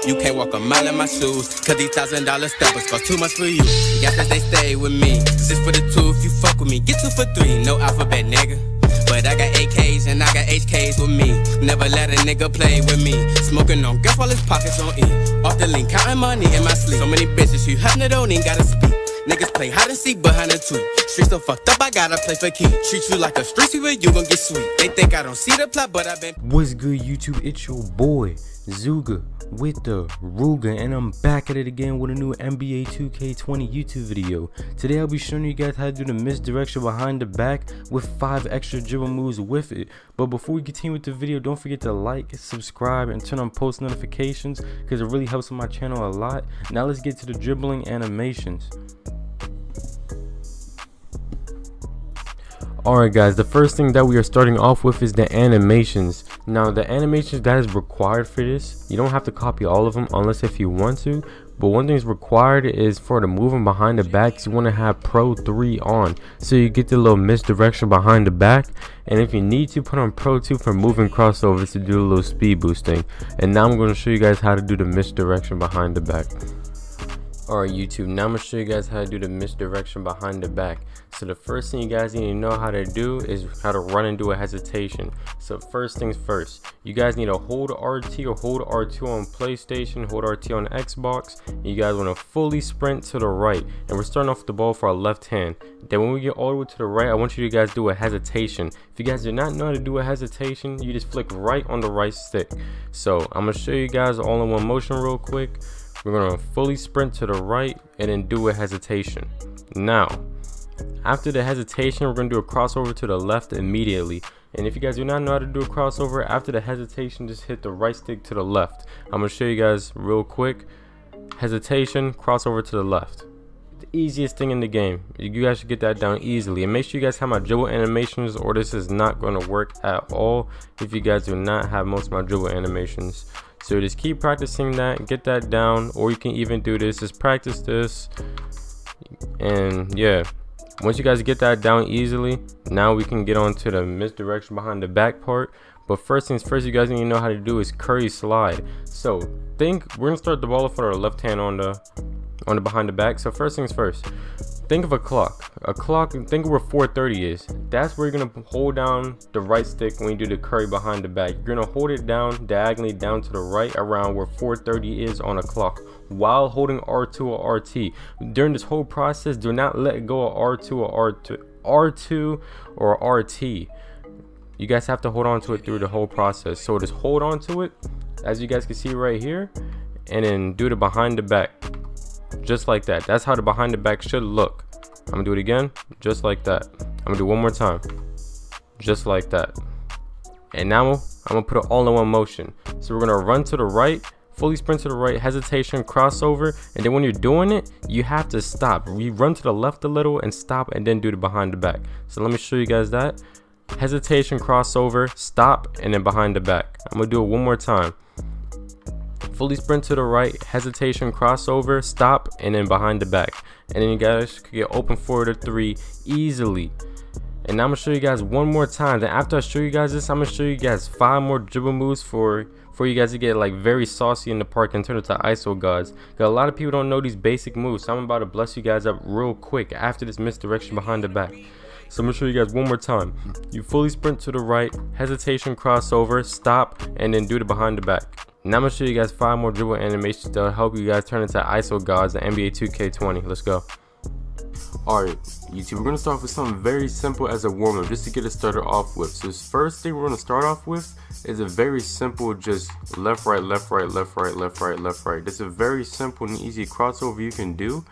You can't walk a mile in my shoes, cause these $1,000 steppers cost too much for you. Yes, as they stay with me. 6 for the 2 if you fuck with me. Get 2 for 3, no alphabet, nigga. But I got AKs and I got HKs with me. Never let a nigga play with me. Smoking on gas while his pockets on E. Off the lean, counting money in my sleep. So many bitches, you happen to don't even gotta speak. Niggas play hide and seek behind a tree. Streets so fucked up, I gotta play for keep. Treat you like a street sweeper, you gon' get sweet. They think I don't see the plot, but I been. What's good, YouTube? It's your boy Zooga with the Ruga, and I'm back at it again with a new NBA 2K20 YouTube video. Today I'll be showing you guys how to do the misdirection behind the back with 5 extra dribble moves with it. But before we continue with the video, don't forget to like, subscribe, and turn on post notifications because it really helps on my channel a lot. Now let's get to the dribbling animations. Alright guys, the first thing that we are starting off with is the animations. Now the animations that is required for this, you don't have to copy all of them unless if you want to, but one thing is required is for the moving behind the back, you want to have Pro 3 on, so you get the little misdirection behind the back, and if you need to, put on Pro 2 for moving crossovers to do a little speed boosting. And now I'm going to show you guys how to do the misdirection behind the back. Alright YouTube, now I'm going to show you guys how to do the misdirection behind the back. So the first thing you guys need to know how to do is how to run and do a hesitation. So first things first, you guys need to hold RT or hold R2 on PlayStation, hold RT on Xbox. You guys want to fully sprint to the right, and we're starting off the ball for our left hand. Then when we get all the way to the right, I want you to guys do a hesitation. If you guys do not know how to do a hesitation, you just flick right on the right stick. So I'm going to show you guys all in one motion real quick. We're going to fully sprint to the right and then do a hesitation. Now, after the hesitation, we're going to do a crossover to the left immediately. And if you guys do not know how to do a crossover, after the hesitation, just hit the right stick to the left. I'm going to show you guys real quick. Hesitation, crossover to the left. The easiest thing in the game. You guys should get that down easily. And make sure you guys have my dribble animations, or this is not going to work at all if you guys do not have most of my dribble animations. So just keep practicing that, get that down, or you can even do this, just practice this. And yeah, once you guys get that down easily, now we can get on to the misdirection behind the back part. But first things first, you guys need to know how to do is curry slide. So we're gonna start the ball off with our left hand on the behind the back. So first things first, think of a clock. Think of where 4:30 is. That's where you're gonna hold down the right stick when you do the curry behind the back. You're gonna hold it down diagonally down to the right around where 4:30 is on a clock, while holding R2 or RT. During this whole process, do not let go of R2 or RT. You guys have to hold on to it through the whole process. So just hold on to it, as you guys can see right here, and then do the behind the back. Just like that. That's how the behind the back should look. I'm gonna do it again, just like that. I'm gonna do one more time, just like that. And now I'm gonna put it all in one motion. So we're gonna run to the right, fully sprint to the right, hesitation, crossover, and then when you're doing it, you have to stop. We run to the left a little and stop, and then do the behind the back. So let me show you guys that. Hesitation, crossover, stop, and then behind the back. I'm gonna do it one more time. Fully sprint to the right, hesitation, crossover, stop, and then behind the back. And then you guys can get open 4 to 3 easily. And now I'm gonna show you guys one more time. Then after I show you guys this, I'm gonna show you guys 5 more dribble moves for you guys to get like very saucy in the park and turn it to ISO gods. Because a lot of people don't know these basic moves, so I'm about to bless you guys up real quick after this misdirection behind the back. So I'm gonna show you guys one more time. You fully sprint to the right, hesitation, crossover, stop, and then do the behind the back. Now I'm gonna show you guys 5 more dribble animations that'll help you guys turn into ISO gods in NBA 2K20. Let's go. Alright, YouTube, we're gonna start with something very simple as a warm-up, just to get it started off with. So this first thing we're gonna start off with is a very simple, just left, right, left, right, left, right, left, right, left, right. This is a very simple and easy crossover you can do,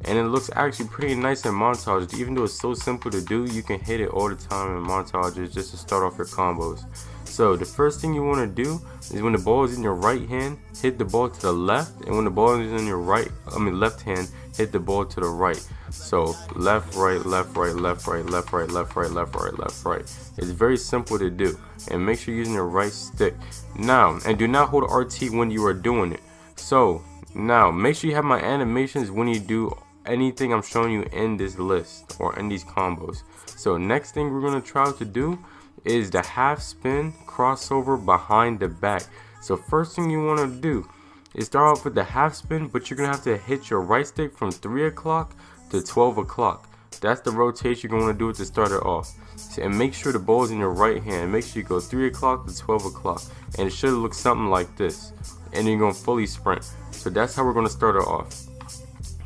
and it looks actually pretty nice in montages. Even though it's so simple to do, you can hit it all the time in montages just to start off your combos. So the first thing you want to do is when the ball is in your right hand, hit the ball to the left, and when the ball is in your left hand, hit the ball to the right. So left, right, left, right, left, right, left, right, left, right, left, right, left, right. It's very simple to do, and make sure you're using your right stick. Now, and do not hold RT when you are doing it. So now make sure you have my animations when you do anything I'm showing you in this list or in these combos. So next thing we're gonna try to do is the half spin crossover behind the back. So first thing you want to do is start off with the half spin, but you're gonna have to hit your right stick from 3 o'clock to 12 o'clock. That's the rotation you're gonna do to start it off. And make sure the ball is in your right hand. Make sure you go 3 o'clock to 12 o'clock, and it should look something like this. And then you're gonna fully sprint. So that's how we're gonna start it off.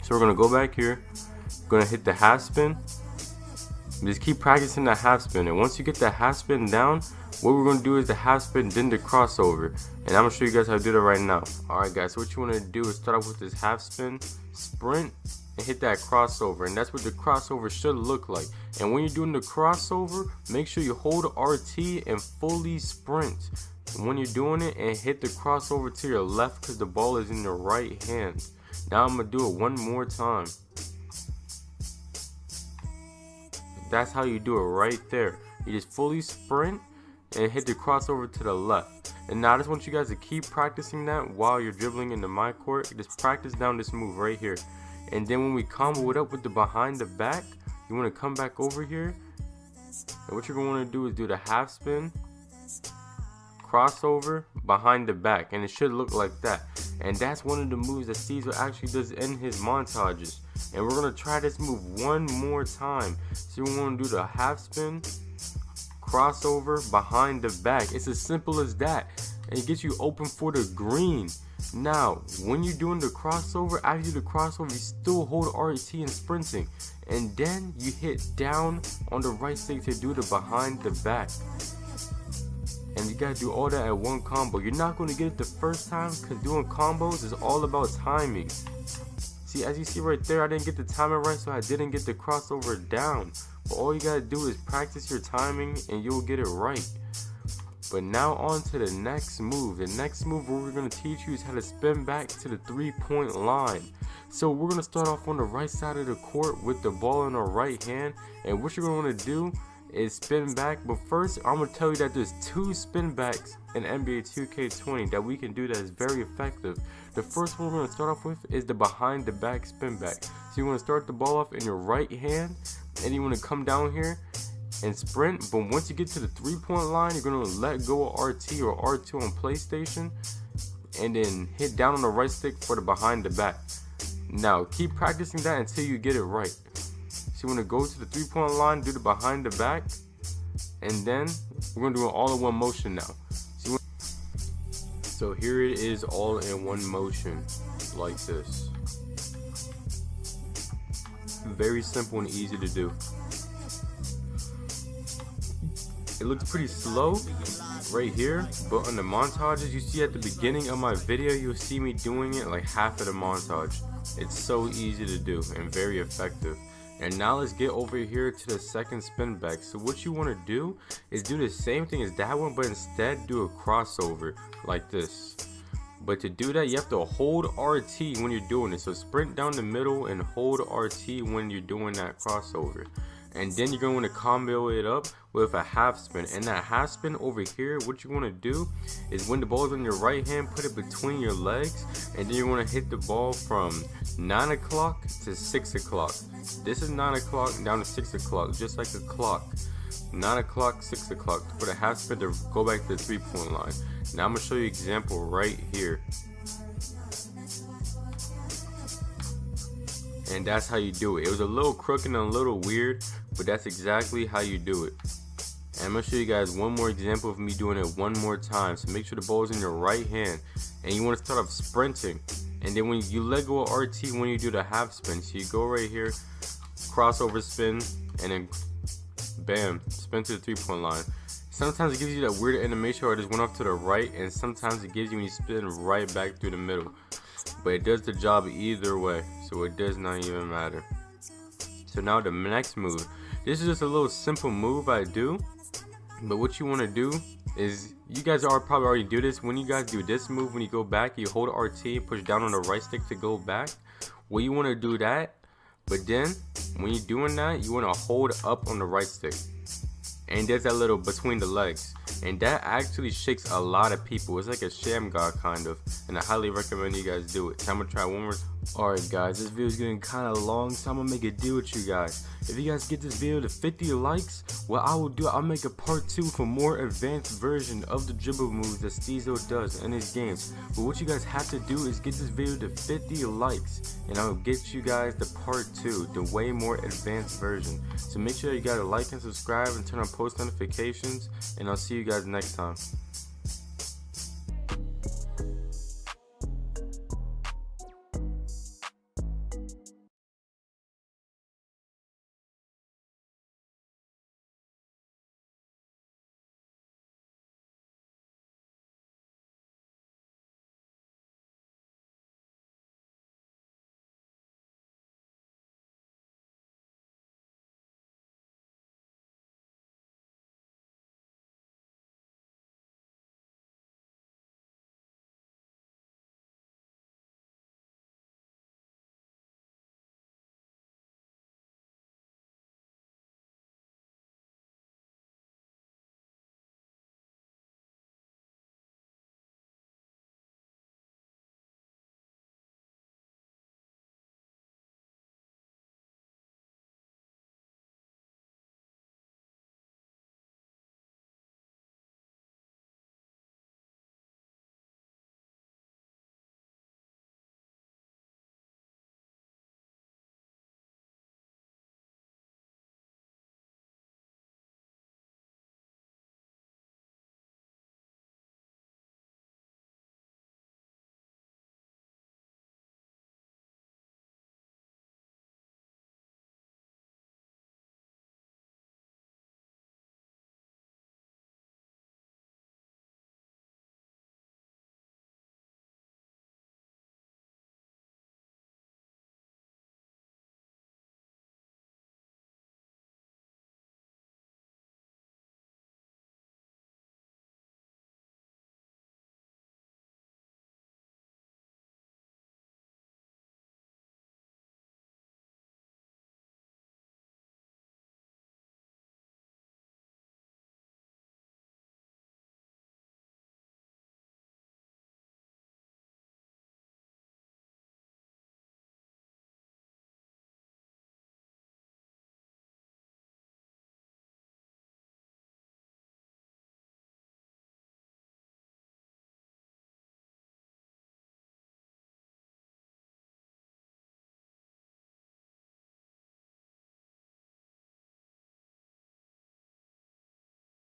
So we're gonna go back here, gonna hit the half spin. Just keep practicing that half spin, and once you get that half spin down, what we're gonna do is the half spin, then the crossover, and I'm gonna show you guys how to do that right now. Alright guys, so what you wanna do is start off with this half spin, sprint, and hit that crossover, and that's what the crossover should look like. And when you're doing the crossover, make sure you hold RT and fully sprint when you're doing it, and hit the crossover to your left because the ball is in the right hand. Now I'm gonna do it one more time. That's how you do it right there. You just fully sprint and hit the crossover to the left. And now I just want you guys to keep practicing that while you're dribbling into my court. Just practice down this move right here. And then when we combo it up with the behind the back, you want to come back over here. And what you're going to want to do is do the half spin, crossover, behind the back. And it should look like that. And that's one of the moves that Caesar actually does in his montages. And we're going to try this move one more time. So we're going to do the half spin, crossover, behind the back. It's as simple as that. And it gets you open for the green. Now, when you're doing the crossover, after you do the crossover, you still hold RT and sprinting. And then you hit down on the right stick to do the behind the back. And you gotta do all that at one combo. You're not gonna get it the first time because doing combos is all about timing. See, as you see right there, I didn't get the timing right, so I didn't get the crossover down. But all you gotta do is practice your timing and you'll get it right. But now on to the next move. The next move what we're gonna teach you is how to spin back to the 3-point line. So we're gonna start off on the right side of the court with the ball in our right hand. And what you're gonna wanna do is spin back. But first, I'm gonna tell you that there's 2 spin backs in NBA 2K20 that we can do that is very effective. The first one we're going to start off with is the behind the back spin back. So you want to start the ball off in your right hand, and you want to come down here and sprint. But once you get to the 3-point line, you're going to let go of RT or R2 on PlayStation, and then hit down on the right stick for the behind the back. Now keep practicing that until you get it right. So you want to go to the 3-point line, do the behind the back, and then we're going to do it all in one motion now. So here it is all in one motion, like this. Very simple and easy to do. It looks pretty slow right here, but on the montages you see at the beginning of my video, you'll see me doing it like half of the montage. It's so easy to do and very effective. And now let's get over here to the second spin back. So what you want to do is do the same thing as that one, but instead do a crossover like this. But to do that, you have to hold RT when you're doing it. So sprint down the middle and hold RT when you're doing that crossover. And then you're going to want to combo it up with a half spin. And that half spin over here, what you want to do is when the ball is on your right hand, put it between your legs. And then you want to hit the ball from 9 o'clock to 6 o'clock. This is 9 o'clock down to 6 o'clock, just like a clock. 9 o'clock, 6 o'clock. To put a half spin to go back to the 3-point line. Now I'm going to show you an example right here. And that's how you do it. It was a little crooked and a little weird, but that's exactly how you do it. And I'm going to show you guys one more example of me doing it one more time. So make sure the ball is in your right hand. And you want to start off sprinting. And then when you let go of RT when you do the half spin. So you go right here, crossover spin, and then bam, spin to the 3-point line. Sometimes it gives you that weird animation where it just went off to the right, and sometimes it gives you when you spin right back through the middle. But it does the job either way, so it does not even matter. So now the next move. This is just a little simple move I do. But what you want to do is, you guys are probably already do this. When you guys do this move, when you go back, you hold RT and push down on the right stick to go back. Well, you want to do that. But then, when you're doing that, you want to hold up on the right stick. and there's that little between the legs, and that actually shakes a lot of people. It's like a sham god kind of, and I highly recommend you guys do it. So I'm gonna try one more. Alright guys, this video is getting kind of long, so I'm gonna make a deal with you guys. If you guys get this video to 50 likes, what I will do, I'll make a part 2 for more advanced version of the dribble moves that Steezo does in his games. But what you guys have to do is get this video to 50 likes, and I'll get you guys the part 2, the way more advanced version. So make sure you guys like and subscribe and turn on post notifications, and I'll see you guys next time.